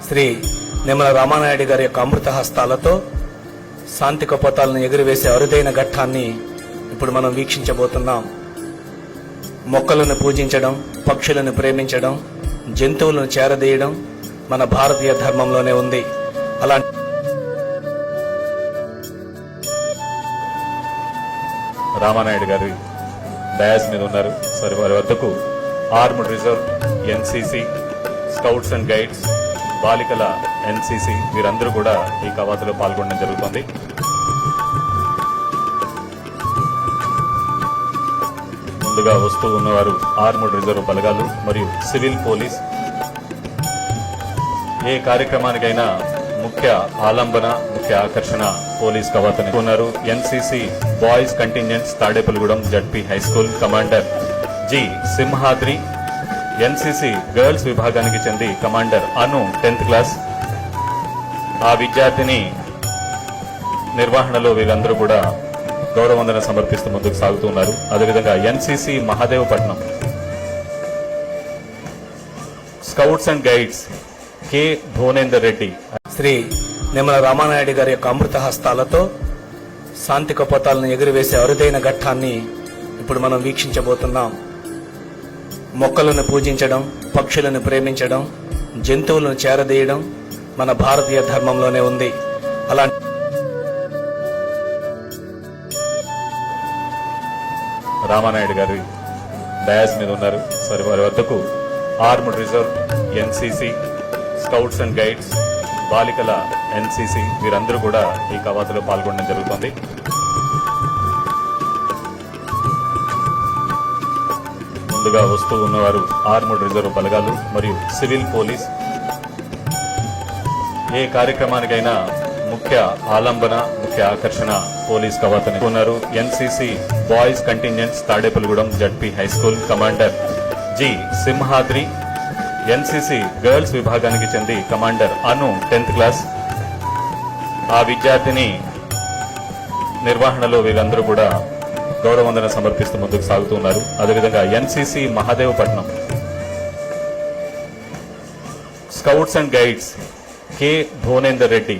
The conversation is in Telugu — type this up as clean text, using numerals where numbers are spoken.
శ్రీ నిమ్మల రామానాయుడు గారి యొక్క అమృత హస్తాలతో శాంతి కపోతాలను ఎగురవేసే అరుదైన ఘట్టాన్ని ఇప్పుడు మనం వీక్షించబోతున్నాం. మొక్కలను పూజించడం, పక్షులను ప్రేమించడం, జంతువులను చేరదీయడం మన భారతీయ ధర్మంలోనే ఉంది. అలాంటి రామానాయుడు గారి డయాస్ మీద ఉన్నారు. సరే, వారి వద్దకు armed reserve, NCC, scouts and guides, బాలికల ఎన్సీసీ వీరందరూ కూడా ఈ కవాతులో పాల్గొనడం జరుగుతుంది. ముందుగా వస్తూ ఉన్నవారు ఆర్మ్డ్ రిజర్వ్ బలగాలు మరియు సివిల్ పోలీస్. ఏ కార్యక్రమానికైనా ముఖ్య ఆలంబన, ముఖ్య ఆకర్షణ పోలీస్ కవాతుని ఉన్నారు. NCC boys contingents, Tadepalligudem ZP high school commander G Simhadri. NCC girls విభాగానికి చెంది కమాండర్ అను 10th క్లాస్. ఆ విద్యార్థిని నిర్వహణలో వీరందరూ కూడా గౌరవవందన సమర్పిస్తూ ముందుకు సాగుతున్నారు. అదేవిధంగా NCC Mahadevapatnam, scouts and guides K Bhuvanender Reddy. Shri Nimmala Ramanaidu గారి యొక్క అమృత హస్తాలతో శాంతి కపోతాలను ఎగురవేసే అరుదైన ఘట్టాన్ని ఇప్పుడు మనం వీక్షించబోతున్నాం. మొక్కలను పూజించడం, పక్షులను ప్రేమించడం, జంతువులను చేరదీయడం మన భారతీయ ధర్మంలోనే ఉంది. అలాంటి రామానాయుడు గారి డయాస్ మీద ఉన్నారు. సరే, వారి వద్దకు armed reserve, NCC, scouts and guides, బాలికల ఎన్సీసీ వీరందరూ కూడా ఈ కవాతులో పాల్గొనడం జరుగుతుంది. ముందుగా వస్తూ ఉన్నవారు ఆర్మ్డ్ రిజర్వ్ బలగాలు మరియు సివిల్ పోలీస్. ఏ కార్యక్రమానికైనా ముఖ్య ఆలంబన, ముఖ్య ఆకర్షణ పోలీస్ కవాతుని ఉన్నారు. NCC boys contingents, Tadepalligudem ZP high school commander G Simhadri. NCC girls విభాగానికి చెంది కమాండర్ అను 10th క్లాస్. ఆ విద్యార్థిని నిర్వహణలో వీరందరూ కూడా గౌరవవందన సమర్పిస్తూ ముందుకు సాగుతున్నారు. అదేవిధంగా NCC Mahadevapatnam, scouts and guides K Bhuvanender Reddy.